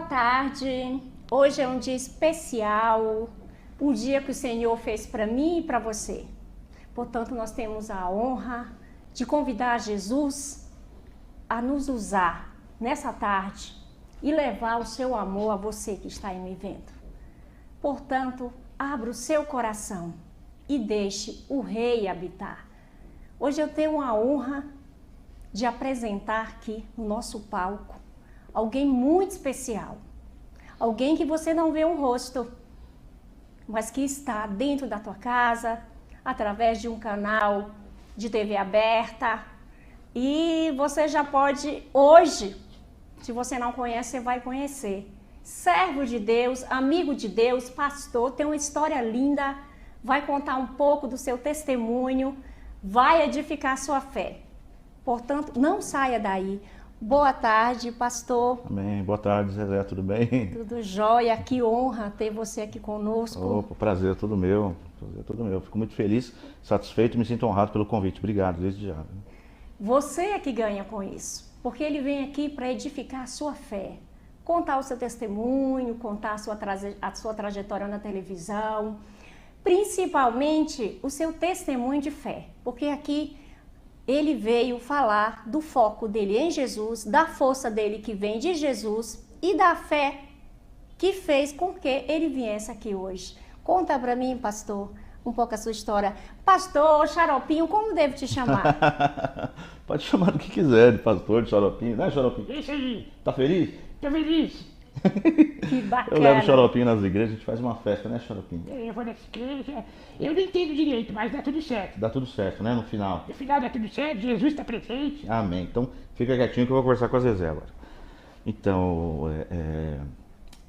tarde. Hoje é um dia especial, um dia que o Senhor fez para mim e para você. Portanto, nós temos a honra de convidar Jesus a nos usar nessa tarde e levar o seu amor a você que está aí me vendo. Portanto, abra o seu coração e deixe o Rei habitar. Hoje eu tenho a honra de apresentar aqui no nosso palco alguém muito especial. Alguém que você não vê um rosto, mas que está dentro da tua casa, através de um canal de TV aberta. E você já pode, hoje, se você não conhece, você vai conhecer. Servo de Deus, amigo de Deus, pastor, tem uma história linda, vai contar um pouco do seu testemunho, vai edificar a sua fé. Portanto, não saia daí. Boa tarde, pastor. Amém. Boa tarde, Zezé, tudo bem? Tudo jóia, que honra ter você aqui conosco. Opa, prazer, tudo meu. Prazer, tudo meu. Fico muito feliz, satisfeito e me sinto honrado pelo convite. Obrigado, desde já. Você é que ganha com isso, porque ele vem aqui para edificar a sua fé, contar o seu testemunho, contar a sua trajetória na televisão, principalmente o seu testemunho de fé, porque aqui ele veio falar do foco dele em Jesus, da força dele que vem de Jesus e da fé que fez com que ele viesse aqui hoje. Conta para mim, pastor, um pouco a sua história. Pastor, Xaropinho, como devo te chamar? Pode chamar do que quiser, de pastor, de Xaropinho, né, Xaropinho? Isso aí, Tá feliz? tô feliz. Que bacana. Eu levo o Xaropinho nas igrejas, a gente faz uma festa, né, Xaropinho? Eu vou nessa igreja, eu não entendo direito, mas dá tudo certo. Dá tudo certo, né, no final. No final dá tudo certo, Jesus está presente. Amém. Então, fica quietinho que eu vou conversar com a Zezé agora. Então,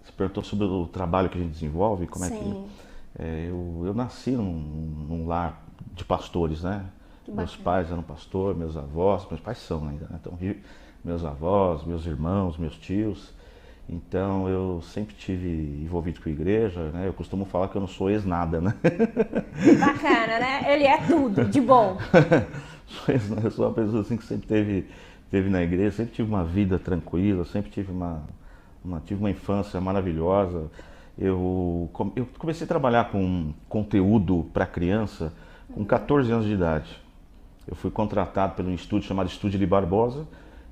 você perguntou sobre o trabalho que a gente desenvolve, como é Sim. que... eu nasci num lar de pastores, né? Que Meus bacana. pais eram pastores, meus avós, meus pais são ainda, né? Então, meus avós, meus irmãos, meus tios. Então, eu sempre tive envolvido com a igreja, né? Eu costumo falar que eu não sou ex-nada, né? Bacana, né? Ele é tudo, de bom. Eu sou uma pessoa assim que sempre teve na igreja, sempre tive uma vida tranquila, sempre tive tive uma infância maravilhosa. Eu comecei a trabalhar com conteúdo para criança com 14 anos de idade. Eu fui contratado pelo estúdio chamado Estúdio Eli Barbosa,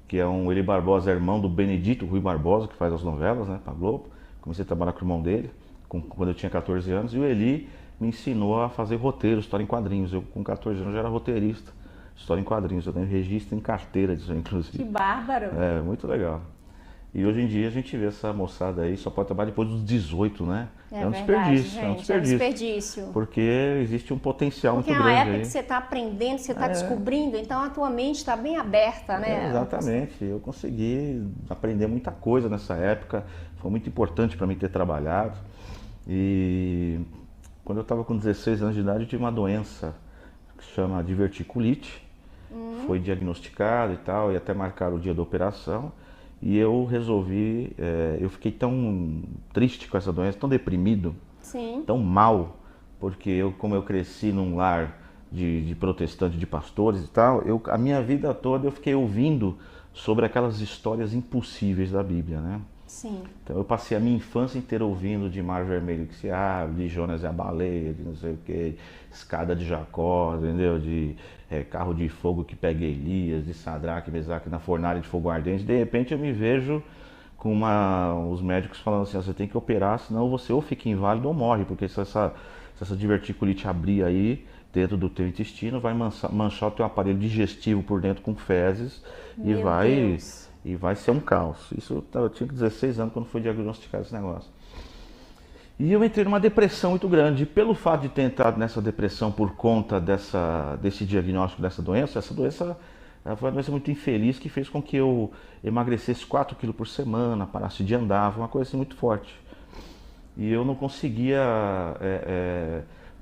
que é o Eli Barbosa, é irmão do Benedito Rui Barbosa, que faz as novelas, né, para Globo. Comecei a trabalhar com o irmão dele quando eu tinha 14 anos, e o Eli me ensinou a fazer roteiro, história em quadrinhos. Eu, com 14 anos, já era roteirista, história em quadrinhos. Eu tenho registro em carteira disso, inclusive. Que bárbaro. É, muito legal. E hoje em dia a gente vê essa moçada aí, só pode trabalhar depois dos 18, né? É um verdade, desperdício, gente, é um desperdício. desperdício. Porque existe um potencial Porque é muito uma grande época aí. que você está aprendendo, você está descobrindo, então a tua mente está bem aberta, né? Exatamente, eu consegui aprender muita coisa nessa época, foi muito importante para mim ter trabalhado. E quando eu estava com 16 anos de idade, eu tive uma doença que se chama diverticulite, foi diagnosticado e tal, e até marcaram o dia da operação. E eu resolvi, eu fiquei tão triste com essa doença, tão deprimido, Sim. tão mal, porque como eu cresci num lar de protestantes, de pastores e tal, a minha vida toda eu fiquei ouvindo sobre aquelas histórias impossíveis da Bíblia, né? Sim. Então eu passei a minha infância inteira ouvindo de mar vermelho que se abre, de Jonas e a baleia, de não sei o que, escada de Jacó, entendeu? De carro de fogo que pega Elias, de Sadraque, Mesaque na fornalha de fogo ardente. De repente eu me vejo com os médicos falando assim, você tem que operar, senão você ou fica inválido ou morre, porque se essa diverticulite abrir aí dentro do teu intestino, vai manchar o teu aparelho digestivo por dentro com fezes Meu Deus. e vai ser um caos. Isso eu tinha 16 anos quando foi diagnosticado esse negócio. E eu entrei numa depressão muito grande. E pelo fato de ter entrado nessa depressão por conta desse diagnóstico dessa doença, essa doença foi uma doença muito infeliz que fez com que eu emagrecesse 4 quilos por semana, parasse de andar, foi uma coisa assim muito forte. E eu não conseguia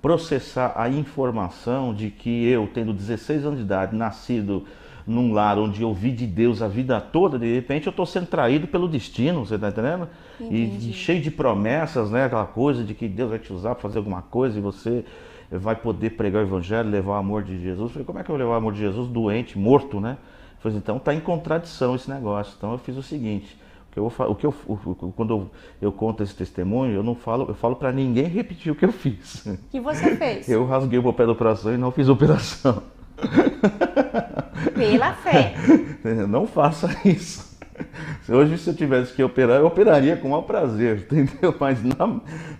processar a informação de que eu, tendo 16 anos de idade, nascido num lar onde eu vi de Deus a vida toda, de repente eu estou sendo traído pelo destino, você está entendendo? E cheio de promessas, né? Aquela coisa de que Deus vai te usar para fazer alguma coisa e você vai poder pregar o evangelho, levar o amor de Jesus. Eu falei, como é que eu vou levar o amor de Jesus doente, morto, né? Eu falei, então está em contradição esse negócio. Então eu fiz o seguinte, o Porque quando eu conto esse testemunho, eu falo para ninguém repetir o que eu fiz. O que você fez? Eu rasguei o meu pé da operação e não fiz a operação. Pela fé. Não faça isso. Hoje, se eu tivesse que operar, eu operaria com o maior prazer, entendeu? Mas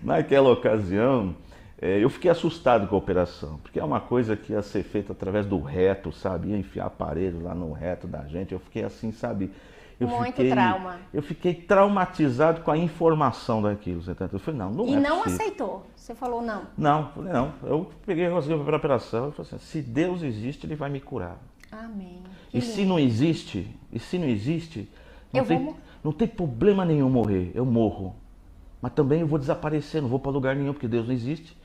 naquela ocasião, eu fiquei assustado com a operação, porque é uma coisa que ia ser feita através do reto, sabe? Ia enfiar aparelho lá no reto da gente. Eu fiquei assim, sabe? Trauma. Eu fiquei traumatizado com a informação daquilo. Você tá entendendo? Eu falei, não E é não possível. Aceitou? Você falou não? Não, falei, não. Eu peguei, rasguei a operação e falei assim, se Deus existe, Ele vai me curar. Amém. E se não existe, não tem problema nenhum morrer, eu morro. Mas também eu vou desaparecer, não vou para lugar nenhum, porque Deus não existe.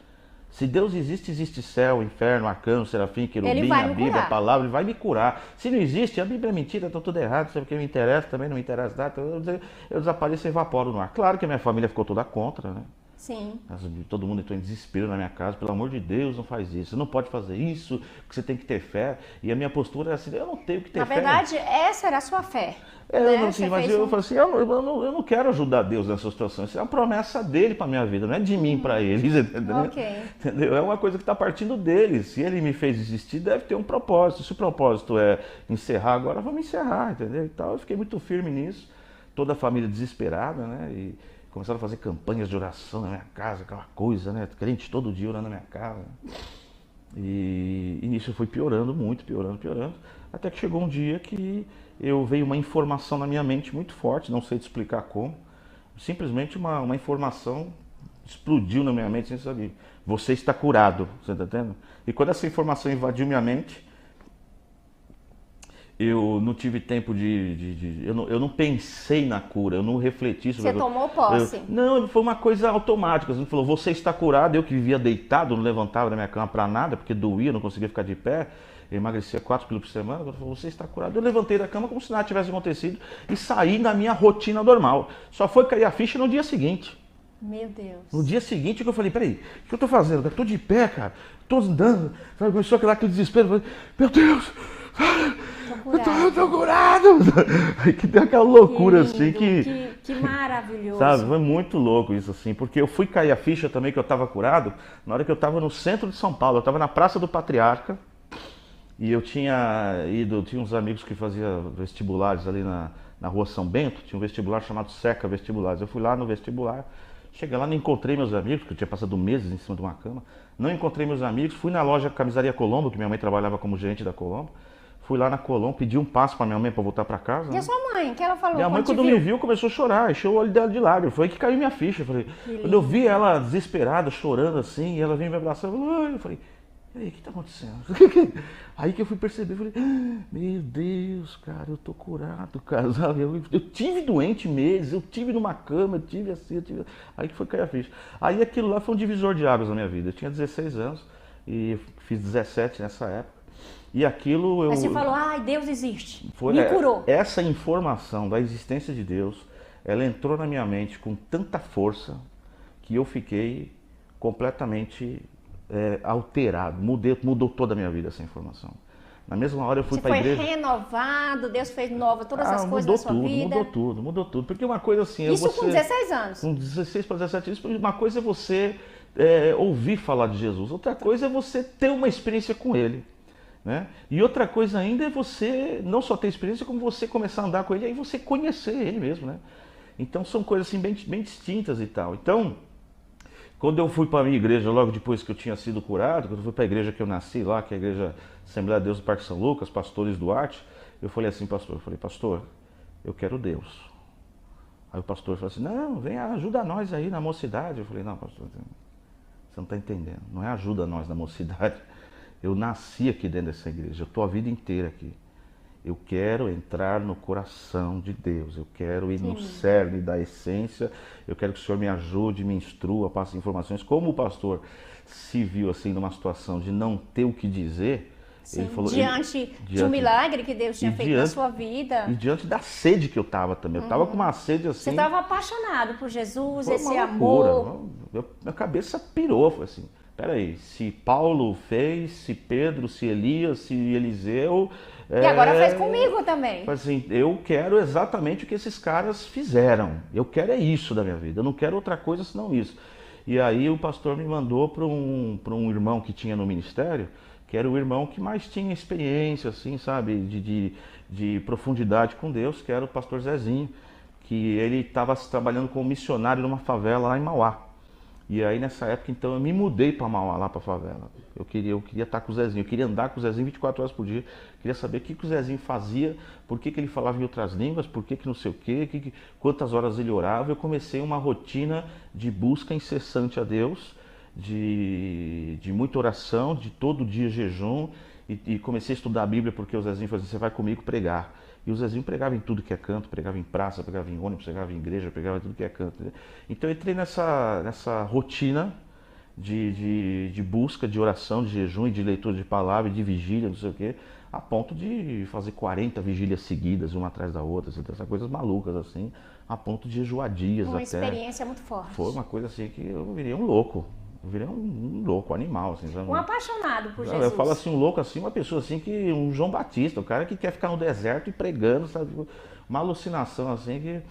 Se Deus existe, existe céu, inferno, arcanjo, serafim, querubim, a Bíblia, a palavra, Ele vai me curar. Se não existe, a Bíblia é mentira, está tudo errado, sabe o que me interessa, também não me interessa nada, então eu desapareço e evaporo no ar. Claro que a minha família ficou toda contra, né? Sim. Todo mundo entrou em desespero na minha casa, pelo amor de Deus, não faz isso, você não pode fazer isso, porque você tem que ter fé. E a minha postura era assim, eu não tenho que ter fé. Na verdade, essa era a sua fé. Mas eu falei assim, eu não quero ajudar Deus nessa situação, isso é uma promessa dele para minha vida, não é de mim para ele, entendeu? Okay. Entendeu? É uma coisa que está partindo dele, se ele me fez existir, deve ter um propósito, se o propósito é encerrar agora, vamos encerrar, entendeu? Então eu fiquei muito firme nisso, toda a família desesperada, né? E começaram a fazer campanhas de oração na minha casa, aquela coisa, né? Crente todo dia orando na minha casa. E nisso foi piorando muito, piorando. Até que chegou um dia que veio uma informação na minha mente muito forte, não sei te explicar como. Simplesmente uma informação explodiu na minha mente, sem saber. Você está curado, você está entendendo? E quando essa informação invadiu minha mente, eu não tive tempo eu não pensei na cura, eu não refleti sobre. Você tomou posse? Não, foi uma coisa automática. Ele falou, você está curado. Eu que vivia deitado, não levantava da minha cama para nada, porque doía, não conseguia ficar de pé. Eu emagrecia 4 quilos por semana. Ele falou, você está curado. Eu levantei da cama como se nada tivesse acontecido e saí da minha rotina normal. Só foi cair a ficha no dia seguinte. Meu Deus. No dia seguinte que eu falei, peraí, o que eu estou fazendo? Eu estou de pé, cara. Estou andando. Começou aquele desespero. Eu falei, meu Deus! Eu tô curado! Aí que deu aquela loucura assim que maravilhoso. Sabe, foi muito louco isso assim, porque eu fui cair a ficha também que eu estava curado na hora que eu estava no centro de São Paulo, eu estava na Praça do Patriarca e eu tinha uns amigos que faziam vestibulares ali na Rua São Bento, tinha um vestibular chamado Seca Vestibulares. Eu fui lá no vestibular, cheguei lá, não encontrei meus amigos, porque eu tinha passado meses em cima de uma cama, não encontrei meus amigos, fui na loja Camisaria Colombo, que minha mãe trabalhava como gerente da Colombo. Fui lá na Colombo, pedi um passo para minha mãe para voltar para casa. E a sua mãe? O que ela falou? Minha mãe, quando me viu, começou a chorar, encheu o olho dela de lágrimas. Foi aí que caiu minha ficha. Quando eu vi ela desesperada, chorando assim, e ela veio me abraçar, eu falei, e aí, o que está acontecendo? Aí que eu fui perceber, falei, meu Deus, cara, eu tô curado, cara. Sabe? Eu tive doente meses, eu tive numa cama, eu tive assim, Aí que foi cair a ficha. Aí aquilo lá foi um divisor de águas na minha vida. Eu tinha 16 anos e fiz 17 nessa época. E aquilo Aí você falou, ai, Deus existe. Me curou. Essa informação da existência de Deus, ela entrou na minha mente com tanta força que eu fiquei completamente alterado. Mudou toda a minha vida essa informação. Na mesma hora eu fui para a igreja. Você foi renovado, Deus fez nova todas as coisas na sua vida. Mudou tudo. Porque uma coisa assim... Isso com 16 anos? Com 16 para 17 anos. Uma coisa é você ouvir falar de Jesus. Outra coisa é você ter uma experiência com Ele. Né? E outra coisa ainda é você não só ter experiência, como você começar a andar com ele e aí você conhecer ele mesmo, né? Então são coisas assim bem distintas e tal. Então, quando eu fui para a minha igreja, logo depois que eu tinha sido curado, quando eu fui para a igreja que eu nasci lá, que é a igreja Assembleia de Deus do Parque São Lucas, Pastores Duarte, eu falei assim, pastor, eu quero Deus. Aí o pastor falou assim, não, vem, ajuda nós aí na mocidade. Eu falei, não, pastor, você não está entendendo, não é ajuda nós na mocidade. Eu nasci aqui dentro dessa igreja, eu estou a vida inteira aqui. Eu quero entrar no coração de Deus, eu quero ir no cerne da essência, eu quero que o Senhor me ajude, me instrua, passe informações. Como o pastor se viu assim numa situação de não ter o que dizer, sim, ele falou... Diante de um milagre que Deus tinha feito na sua vida. E diante da sede que eu estava também, eu estava com uma sede assim... Você estava apaixonado por Jesus, foi esse uma amor. Loucura. Minha cabeça pirou, foi assim... Peraí, se Paulo fez, se Pedro, se Elias, se Eliseu, E agora faz comigo também. Assim, eu quero exatamente o que esses caras fizeram. Eu quero é isso da minha vida. Eu não quero outra coisa senão isso. E aí o pastor me mandou para um irmão que tinha no ministério, que era o irmão que mais tinha experiência, assim, sabe, de profundidade com Deus, que era o pastor Zezinho, que ele estava trabalhando como missionário numa favela lá em Mauá. E aí nessa época, então, eu me mudei para Mauá, lá para a favela. Eu queria estar com o Zezinho, eu queria andar com o Zezinho 24 horas por dia, queria saber o que o Zezinho fazia, por que ele falava em outras línguas, por que não sei o quê, quantas horas ele orava. Eu comecei uma rotina de busca incessante a Deus, de muita oração, de todo dia jejum, e comecei a estudar a Bíblia porque o Zezinho falou assim, você vai comigo pregar. E o Zezinho pregava em tudo que é canto, pregava em praça, pregava em ônibus, pregava em igreja, pregava em tudo que é canto. Então eu entrei nessa rotina de busca, de oração, de jejum e de leitura de palavra, de vigília, não sei o quê, a ponto de fazer 40 vigílias seguidas, uma atrás da outra, essas coisas malucas assim, a ponto de jejuar dias até. Uma experiência muito forte. Foi uma coisa assim que eu virei um louco. Eu virei um louco, animal, assim, sabe? Um apaixonado por Jesus. Eu falo assim, um louco assim, uma pessoa assim que um João Batista, o cara que quer ficar no deserto e pregando, sabe? Uma alucinação assim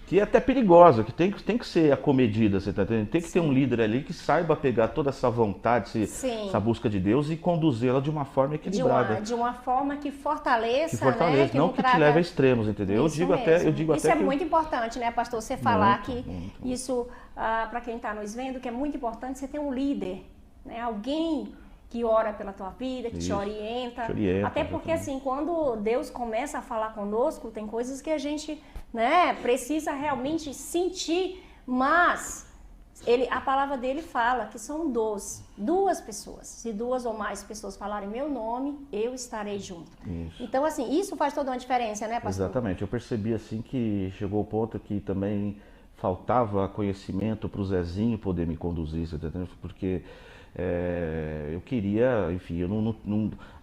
que é até perigosa, que tem que ser acomedida, você tá entendendo? Tem que ter um líder ali que saiba pegar toda essa vontade, essa busca de Deus e conduzê-la de uma forma equilibrada. De uma forma que fortaleça, né? Que não que te leve a extremos, entendeu? Isso Eu digo isso até é muito importante, né, pastor? Você falar muito, que muito. isso, para quem está nos vendo, que é muito importante você ter um líder, né? Alguém que ora pela tua vida, que te orienta. Até porque, assim, quando Deus começa a falar conosco, tem coisas que a gente, né, precisa realmente sentir, mas a palavra dele fala que são duas pessoas. Se duas ou mais pessoas falarem meu nome, eu estarei junto. Isso. Então, assim, isso faz toda uma diferença, né, pastor? Exatamente. Eu percebi, assim, que chegou o ponto que também faltava conhecimento para o Zezinho poder me conduzir, você tá entendendo? Porque eu queria, enfim,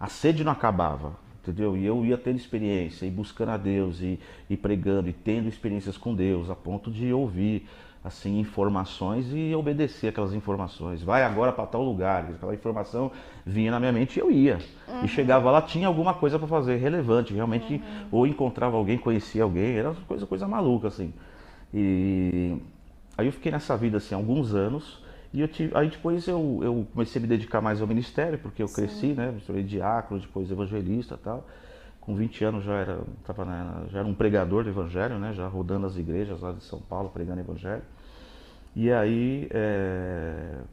a sede não acabava, entendeu? E eu ia tendo experiência, e buscando a Deus, e pregando, e tendo experiências com Deus, a ponto de ouvir, assim, informações e obedecer aquelas informações. Vai agora para tal lugar, aquela informação vinha na minha mente e eu ia. E chegava lá, tinha alguma coisa para fazer relevante, realmente, ou encontrava alguém, conhecia alguém, era coisa maluca, assim. E aí eu fiquei nessa vida, assim, alguns anos. E aí depois eu comecei a me dedicar mais ao ministério, porque eu cresci, né? Me tornei diácono, depois evangelista e tal. Com 20 anos já era um pregador do evangelho, né? Já rodando as igrejas lá de São Paulo, pregando evangelho. E aí,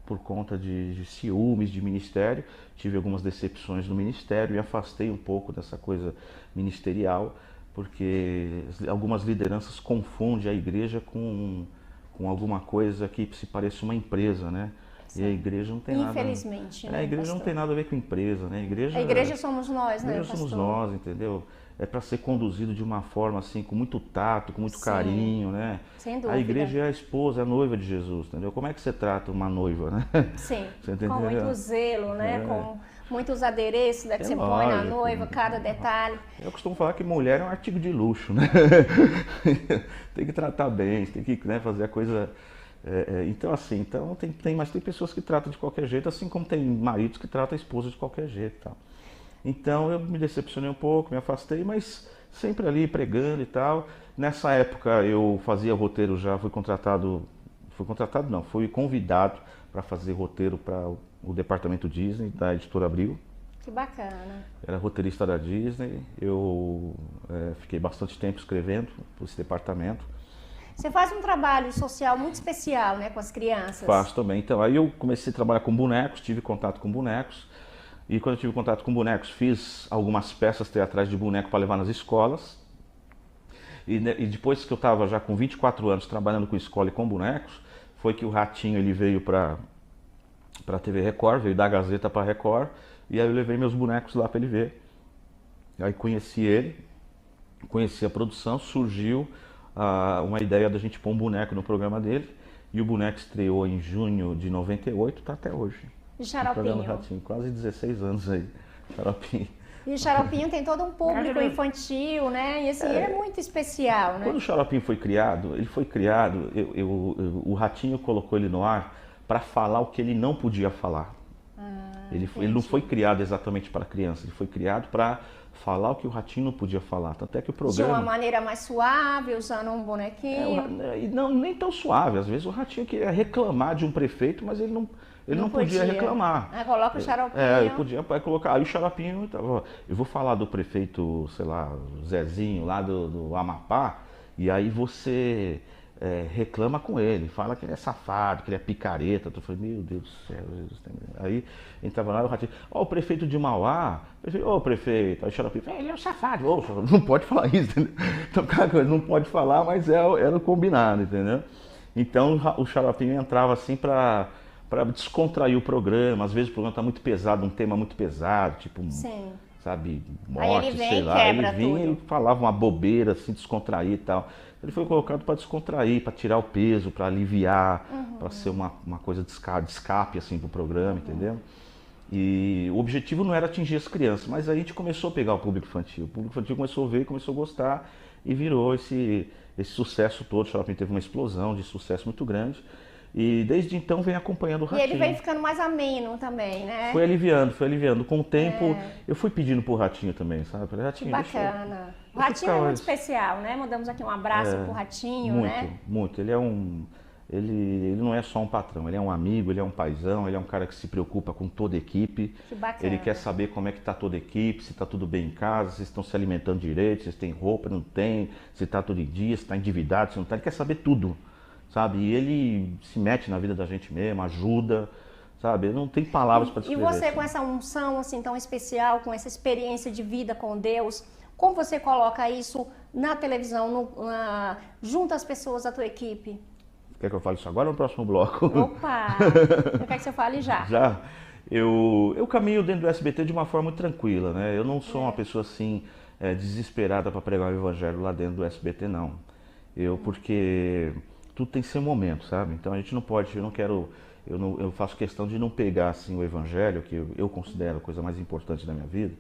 por conta de ciúmes de ministério, tive algumas decepções no ministério, me afastei um pouco dessa coisa ministerial, porque algumas lideranças confundem a igreja com alguma coisa que se pareça uma empresa, né? Sim. E a igreja não tem Infelizmente, nada... né, a igreja pastor? não tem nada a ver com empresa, né? A igreja somos nós, né, pastor? A igreja somos nós, entendeu? É para ser conduzido de uma forma assim, com muito tato, com muito carinho, né? Sem dúvida. A igreja é a esposa, é a noiva de Jesus, entendeu? Como é que você trata uma noiva, né? Sim, você com muito zelo, né? Com muitos adereços que você põe na noiva, cada detalhe. Eu costumo falar que mulher é um artigo de luxo, né? Tem que tratar bem, tem que, né, fazer a coisa... então assim, mas tem pessoas que tratam de qualquer jeito, assim como tem maridos que tratam a esposa de qualquer jeito, tal. Então eu me decepcionei um pouco, me afastei, mas sempre ali pregando e tal. Nessa época eu fazia roteiro já, fui convidado para fazer roteiro para o departamento Disney da Editora Abril. Que bacana. Era roteirista da Disney, eu fiquei bastante tempo escrevendo para esse departamento. Você faz um trabalho social muito especial, né, com as crianças. Faço também. Então aí eu comecei a trabalhar com bonecos, tive contato com bonecos. E quando eu tive contato com bonecos, fiz algumas peças teatrais de boneco para levar nas escolas. E depois que eu estava já com 24 anos trabalhando com escola e com bonecos, foi que o Ratinho ele veio para a TV Record, veio da Gazeta para a Record. E aí eu levei meus bonecos lá para ele ver. Aí conheci ele, conheci a produção, surgiu uma ideia da gente pôr um boneco no programa dele. E o boneco estreou em junho de 98, tá até hoje. E Xaropinho? Ratinho, quase 16 anos aí, Xaropinho. E o Xaropinho tem todo um público infantil, né? E assim, ele é muito especial, né? Quando o Xaropinho foi criado, o Ratinho colocou ele no ar para falar o que ele não podia falar. Ele não foi criado exatamente para criança, ele foi criado para falar o que o Ratinho não podia falar. Tanto é que o De programa... uma maneira mais suave, usando um bonequinho. E não, nem tão suave. Às vezes o Ratinho queria reclamar de um prefeito, mas ele não podia reclamar. Aí coloca o xaropinho. Ele podia colocar. Aí o xaropinho, eu vou falar do prefeito, sei lá, Zezinho, lá do Amapá, e aí você reclama com ele, fala que ele é safado, que ele é picareta. Eu falei, meu Deus do céu, Jesus. Aí entrava lá, o Ratinho, o prefeito de Mauá, prefeito, aí o xaropinho, ele é um safado, não pode falar isso, entendeu? Então, cara, não pode falar, mas era o combinado, entendeu? Então o xaropinho entrava assim para descontrair o programa. Às vezes o programa está muito pesado, um tema muito pesado, tipo, Sim. sabe, Aí morte, ele vem sei e lá. quebra Ele vinha tudo. e falava uma bobeira, assim, descontrair e tal. Ele foi colocado para descontrair, para tirar o peso, para aliviar, para ser uma coisa de escape assim, pro programa, entendeu? E o objetivo não era atingir as crianças, mas aí a gente começou a pegar o público infantil. O público infantil começou a ver, começou a gostar e virou esse sucesso todo. O Xaropim teve uma explosão de sucesso muito grande. E desde então vem acompanhando o E Ratinho. ele vem ficando mais ameno também, né? Foi aliviando. Com o tempo, eu fui pedindo pro Ratinho também, sabe? Falei, Ratinho, Bacana. O deixa eu Ratinho é ficar muito mais- especial, né? Mandamos aqui um abraço pro Ratinho, muito, né? muito. Ele não é só um patrão, ele é um amigo, ele é um paizão, ele é um cara que se preocupa com toda a equipe. Que bacana. Ele quer saber como é que está toda a equipe, se está tudo bem em casa, se estão se alimentando direito, se têm roupa, não tem, se está tudo em dia, se está endividado, se não está. Ele quer saber tudo, sabe? E ele se mete na vida da gente mesmo, ajuda, sabe? Ele não tem palavras para E descrever. você assim. com essa unção assim tão especial, com essa experiência de vida com Deus, como você coloca isso na televisão, junto às pessoas da tua equipe? Quer que eu fale isso agora ou no próximo bloco? Opa! Eu quero que você fale já. Já. Eu caminho dentro do SBT de uma forma muito tranquila, né? Eu não sou uma pessoa assim desesperada para pregar o evangelho lá dentro do SBT, não. Porque tudo tem seu momento, sabe? Então a gente não pode, eu faço questão de não pegar assim o evangelho, que eu considero a coisa mais importante da minha vida,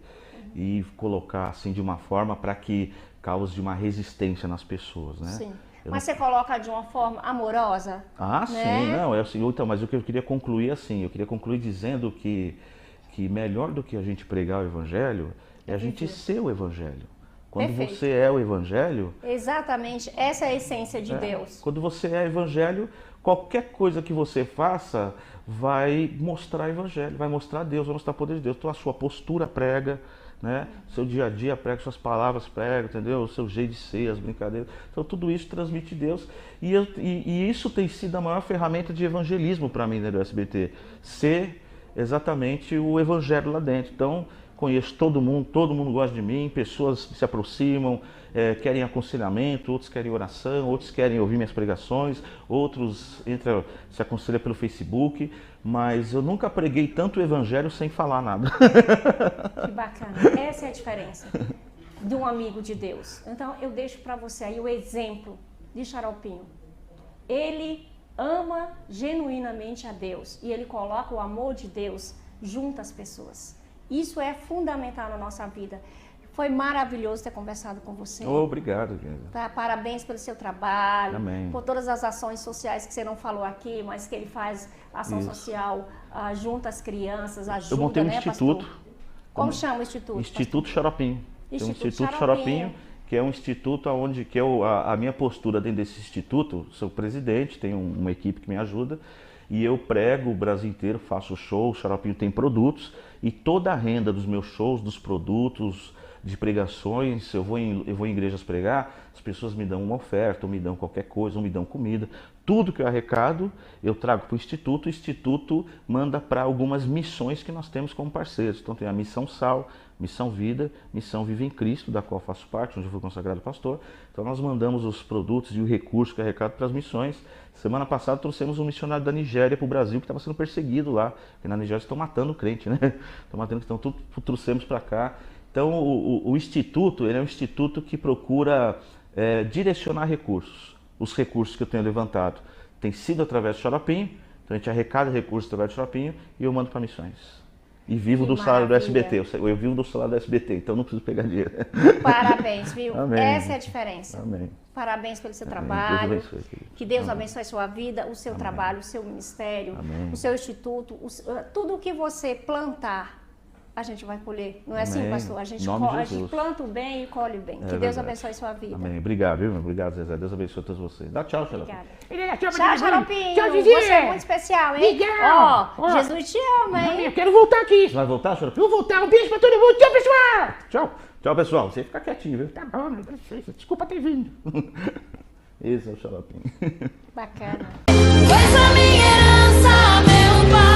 e colocar assim de uma forma para que cause uma resistência nas pessoas, né? Sim. Mas você coloca de uma forma amorosa? Ah, né? sim, não, então, mas o que eu queria concluir assim, eu queria concluir dizendo que melhor do que a gente pregar o evangelho é a gente ser o evangelho. Quando Perfeito. você é o evangelho, Exatamente, essa é a essência de Deus. quando você é evangelho, qualquer coisa que você faça vai mostrar evangelho, vai mostrar Deus, vai mostrar o poder de Deus. Então a sua postura prega, né? Seu dia a dia prega, suas palavras prega, entendeu? O seu jeito de ser, as brincadeiras. Então tudo isso transmite Deus. E isso tem sido a maior ferramenta de evangelismo para mim, né, do SBT. Ser exatamente o evangelho lá dentro. Então conheço todo mundo gosta de mim, pessoas se aproximam, querem aconselhamento, outros querem oração, outros querem ouvir minhas pregações, outros se aconselham pelo Facebook, mas eu nunca preguei tanto o evangelho sem falar nada. Que bacana, essa é a diferença de um amigo de Deus. Então eu deixo para você aí o exemplo de Xaropinho. Ele ama genuinamente a Deus e ele coloca o amor de Deus junto às pessoas. Isso é fundamental na nossa vida. Foi maravilhoso ter conversado com você. Obrigado, querida. Tá? Parabéns pelo seu trabalho, Amém. por todas as ações sociais que você não falou aqui, mas que ele faz ação social junto às crianças, ajuda, Eu montei um né, instituto. pastor? Como chama o instituto? Instituto Xaropinho. Tem um Instituto Instituto Xaropinho. Xaropinho, que é um instituto onde a minha postura dentro desse instituto, sou presidente, tenho uma equipe que me ajuda, e eu prego o Brasil inteiro, faço show, o Xaropinho tem produtos, e toda a renda dos meus shows, dos produtos, de pregações, eu vou em igrejas pregar, as pessoas me dão uma oferta, ou me dão qualquer coisa, ou me dão comida. Tudo que eu arrecado, eu trago para o Instituto manda para algumas missões que nós temos como parceiros. Então tem a Missão Sal, Missão Vida, Missão Viva em Cristo, da qual faço parte, onde eu fui consagrado pastor. Então nós mandamos os produtos e o recurso que é arrecado para as missões. Semana passada trouxemos um missionário da Nigéria para o Brasil que estava sendo perseguido lá, porque na Nigéria estão matando o crente, né? Estão matando, então tudo trouxemos para cá. Então o Instituto, ele é um instituto que procura direcionar recursos. Os recursos que eu tenho levantado têm sido através do Xaropinho, então a gente arrecada recursos através do Xaropinho e eu mando para missões. E vivo Que do salário do maravilha. SBT, eu vivo do salário do SBT, então não preciso pegar dinheiro. Parabéns, viu? Amém. Essa é a diferença. Amém. Parabéns pelo seu Amém. trabalho. Deus abençoe, querido. Que Deus Amém. abençoe a sua vida, o seu trabalho, o seu ministério, Amém. o seu instituto, tudo o que você plantar a gente vai colher. Não é assim, Amém. pastor? A gente, Em nome de a gente Jesus. planta o bem e colhe o bem. Que Deus verdade. abençoe sua vida. Amém. Obrigado, viu? Obrigado, Zezé. Deus abençoe todos vocês. Dá tchau, Xarope. Obrigada. Tchau, Tchau, Xaropinho. Tchau, Você é Zezé. muito especial, hein? Legal. Ó, Jesus te ama, hein? Eu quero voltar aqui. Você vai voltar, Xarope? Eu vou voltar. Um beijo pra todo mundo. Tchau, pessoal. Tchau. Tchau, pessoal. Você fica quietinho, viu? Tá bom, meu Deus. Desculpa ter vindo. Esse é o Xaropinho. Bacana. Pois a minha herança, meu pai.